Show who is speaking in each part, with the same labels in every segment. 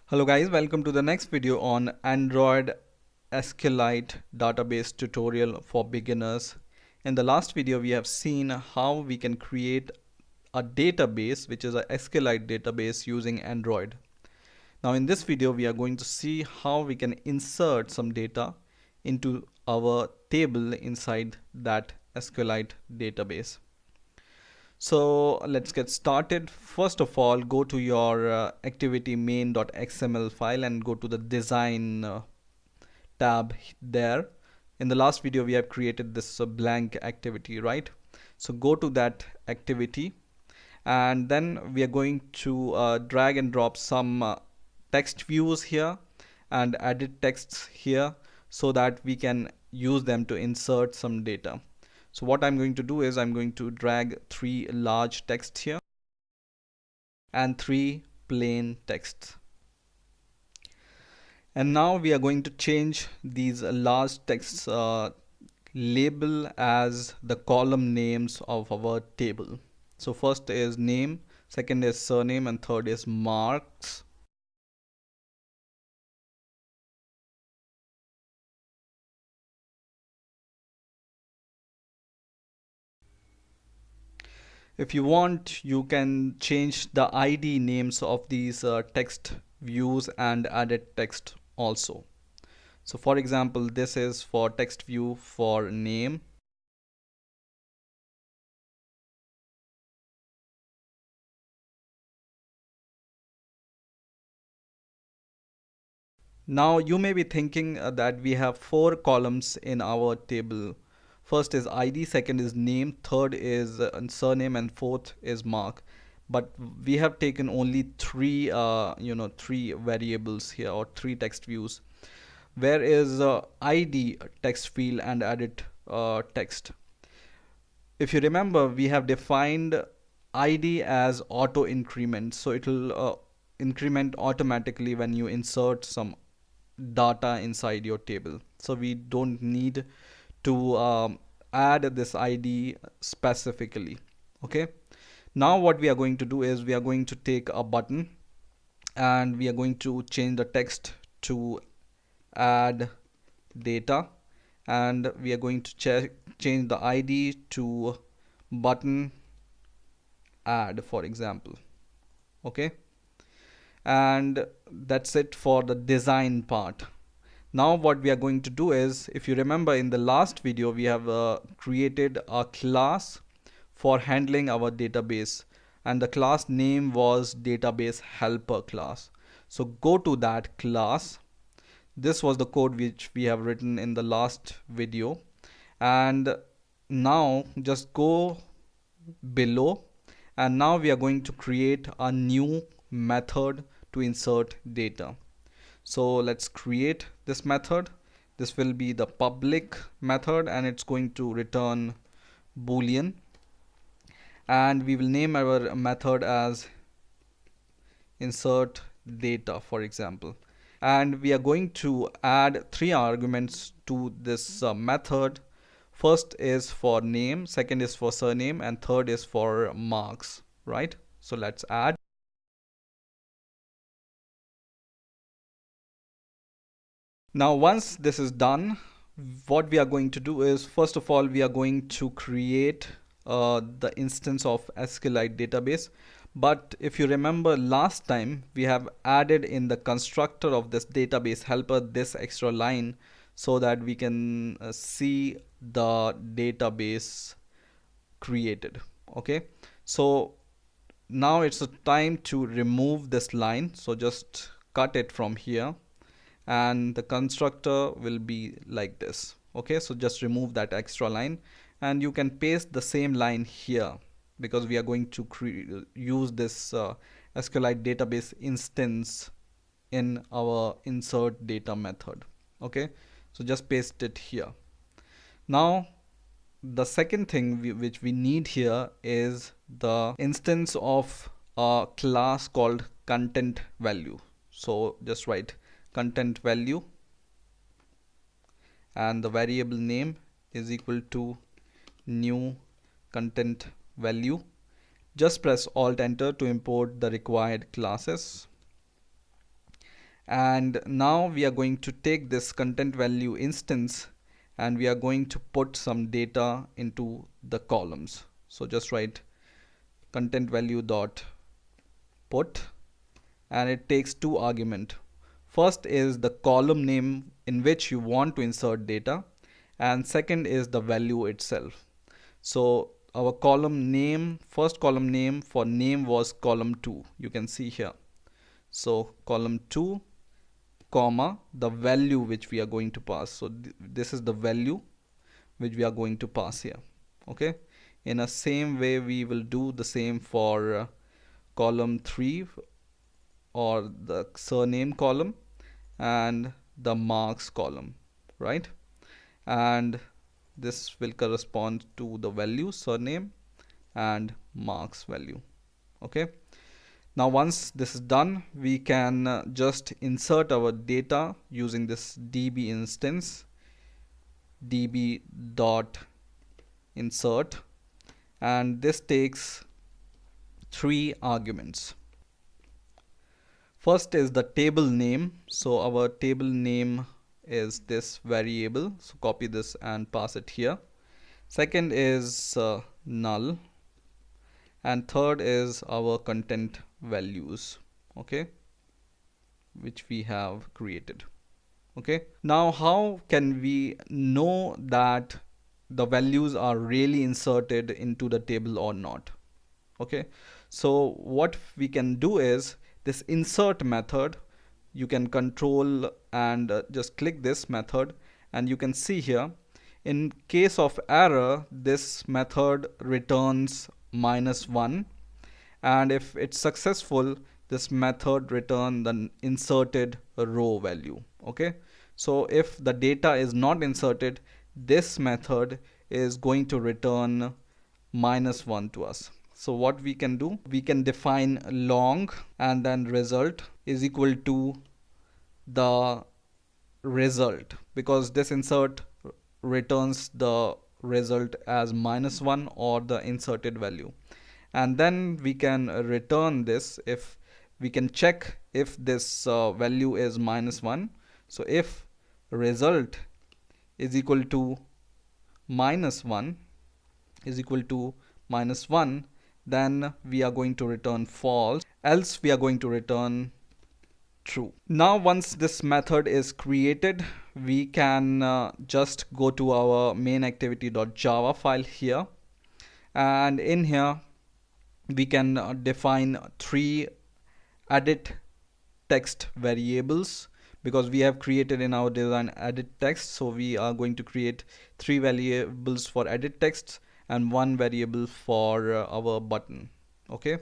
Speaker 1: Hello guys, welcome to the next video on Android SQLite database tutorial for beginners. In the last video we have seen how we can create a database which is a SQLite database using Android. Now in this video we are going to see how we can insert some data into our table inside that SQLite database. So let's get started. First of all, go to your activity main.xml file and go to the design tab there. In the last video we have created this blank activity, right? So go to that activity and then we are going to drag and drop some text views here and edit texts here so that we can use them to insert some data. So what I'm going to do is I'm going to drag 3 large texts here and 3 plain texts. And now we are going to change these large texts label as the column names of our table. So first is name, second is surname, and third is marks. If you want, you can change the ID names of these text views and edit text also. So for example, this is for text view for name. Now you may be thinking that we have 4 columns in our table. First is ID, second is name, third is surname, and fourth is mark. But we have taken only 3 3 variables here, or 3 text views. Where is ID text field and edit text? If you remember, we have defined ID as auto increment, so it will increment automatically when you insert some data inside your table. So we don't need to add this ID specifically. Okay, now what we are going to do is we are going to take a button and we are going to change the text to add data, and we are going to change the ID to button add, for example. Okay, and that's it for the design part. Now what we are going to do is, if you remember in the last video, we have created a class for handling our database, and the class name was database helper class. So go to that class. This was the code which we have written in the last video, and now just go below, and now we are going to create a new method to insert data. So let's create this method. This will be the public method and it's going to return boolean, and we will name our method as insert data, for example. And we are going to add 3 arguments to this method. First is for name, second is for surname, and third is for marks, right? So let's add. Now once this is done, what we are going to do is, first of all, we are going to create the instance of SQLite database. But if you remember last time, we have added in the constructor of this database helper this extra line so that we can see the database created. Okay, so now it's the time to remove this line, so just cut it from here and the constructor will be like this. Okay, so just remove that extra line and you can paste the same line here, because we are going to use this SQLite database instance in our insert data method. Okay, so just paste it here. Now the second thing which we need here is the instance of a class called content value. So just write content value and the variable name is equal to new content value. Just press Alt Enter to import the required classes. And now we are going to take this content value instance and we are going to put some data into the columns. So just write content value dot put, and it takes two arguments. First is the column name in which you want to insert data, and second is the value itself. So our column name, first column name for name was column 2, you can see here. So column 2 comma the value which we are going to pass. So this is the value which we are going to pass here. Okay, in a same way we will do the same for column 3 or the surname column and the marks column, right? And this will correspond to the value surname and marks value. Okay, now once this is done, we can just insert our data using this db instance, db dot insert, and this takes 3 arguments. First is the table name. So our table name is this variable, so copy this and pass it here. Second is null, and third is our content values, okay, which we have created. Okay, now how can we know that the values are really inserted into the table or not? Okay, so what we can do is this insert method, you can control and just click this method, and you can see here in case of error this method returns -1, and if it's successful this method return the inserted row value. Okay, so if the data is not inserted, this method is going to return -1 to us. So what we can do, we can define long and then result is equal to the result, because this insert returns the result as -1 or the inserted value. And then we can return this if we can check if this value is -1. So if result is equal to -1 is equal to -1, then we are going to return false, else we are going to return true. Now once this method is created, we can just go to our main activity.java file here, and in here we can define 3 edit text variables, because we have created in our design edit text. So we are going to create 3 variables for edit text and 1 variable for our button. Okay,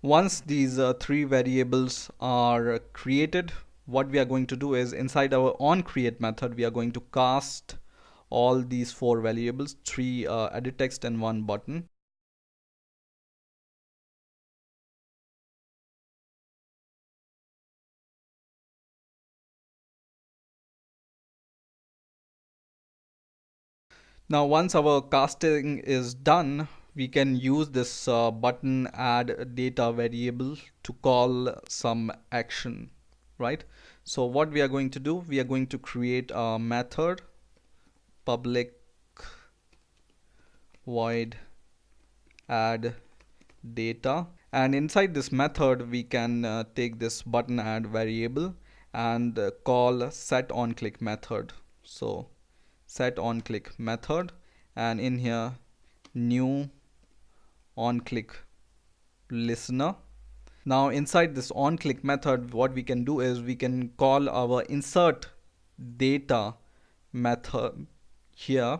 Speaker 1: once these 3 variables are created, what we are going to do is inside our onCreate method we are going to cast all these 4 variables, 3 edit text and 1 button. Now once our casting is done, we can use this button add data variable to call some action, right? So what we are going to do, we are going to create a method public void add data, and inside this method we can take this button add variable and call set on click method. So set on click method, and in here new on click listener. Now inside this on click method what we can do is we can call our insert data method here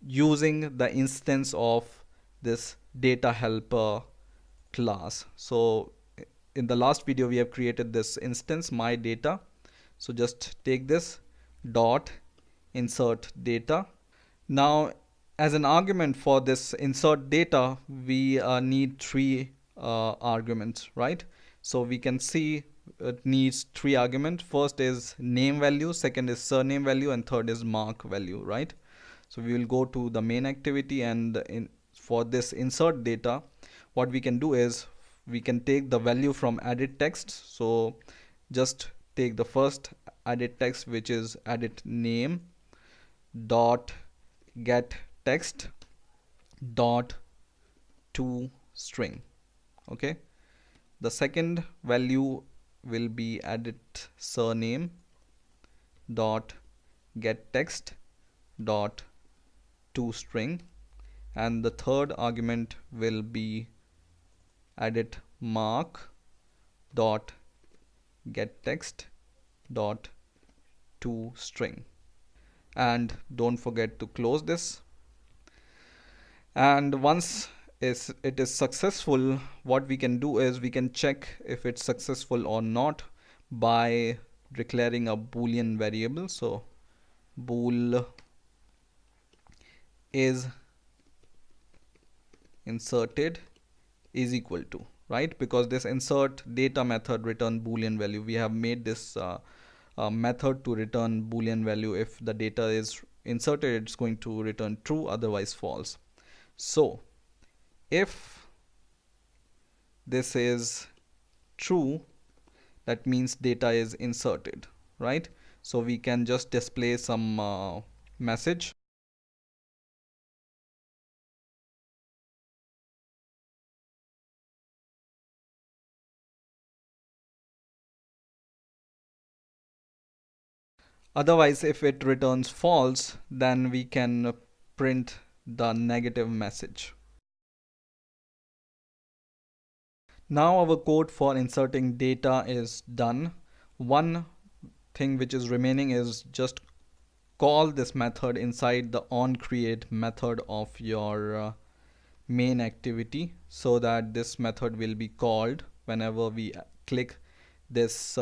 Speaker 1: using the instance of this data helper class. So in the last video we have created this instance my data, so just take this dot insert data. Now as an argument for this insert data we need 3 arguments, right? So we can see it needs three arguments. First is name value, second is surname value, and third is mark value, right? So we will go to the main activity, and for this insert data, what we can do is we can take the value from edit text. So just take the first edit text, which is edit name dot get text dot to string. Okay, the second value will be edit surname dot get text dot to string, and the third argument will be edit mark dot get text dot to string. And don't forget to close this. And once it is successful, what we can do is we can check if it's successful or not by declaring a boolean variable. So bool is inserted is equal to, right? Because this insert data method return boolean value. We have made this method to return boolean value. If the data is inserted, it's going to return true, otherwise false. So if this is true, that means data is inserted, right? So we can just display some message. Otherwise, if it returns false, then we can print the negative message. Now our code for inserting data is done. One thing which is remaining is just call this method inside the onCreate method of your main activity, so that this method will be called whenever we click this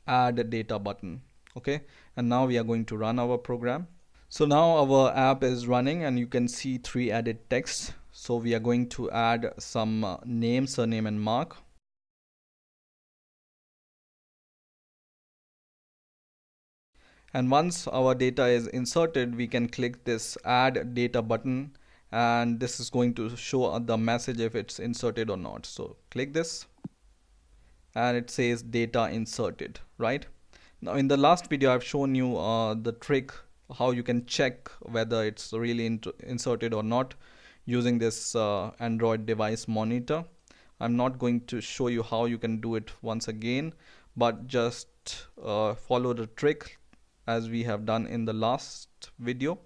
Speaker 1: add data button. Okay, and now we are going to run our program. So now our app is running, and you can see three added texts. So we are going to add some name, surname, and mark. And once our data is inserted, we can click this add data button, and this is going to show the message if it's inserted or not. So click this, and it says data inserted, right? Now in the last video I've shown you the trick how you can check whether it's really inserted or not using this Android device monitor. I'm not going to show you how you can do it once again, but just follow the trick as we have done in the last video,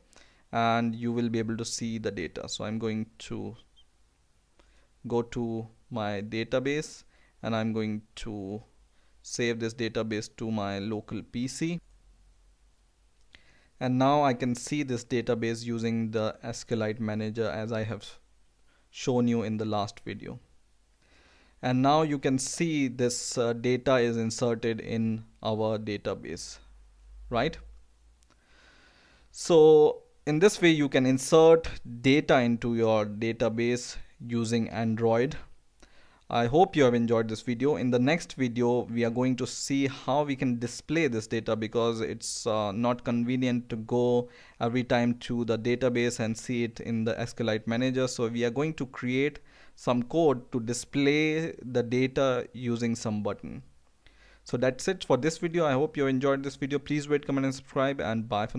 Speaker 1: and you will be able to see the data. So I'm going to go to my database, and I'm going to save this database to my local PC. And now I can see this database using the SQLite manager as I have shown you in the last video. And now you can see this data is inserted in our database, right? So in this way you can insert data into your database using Android. I hope you have enjoyed this video. In the next video, we are going to see how we can display this data, because it's not convenient to go every time to the database and see it in the SQLite manager. So we are going to create some code to display the data using some button. So that's it for this video. I hope you enjoyed this video. Please rate, comment, and subscribe, and bye for now.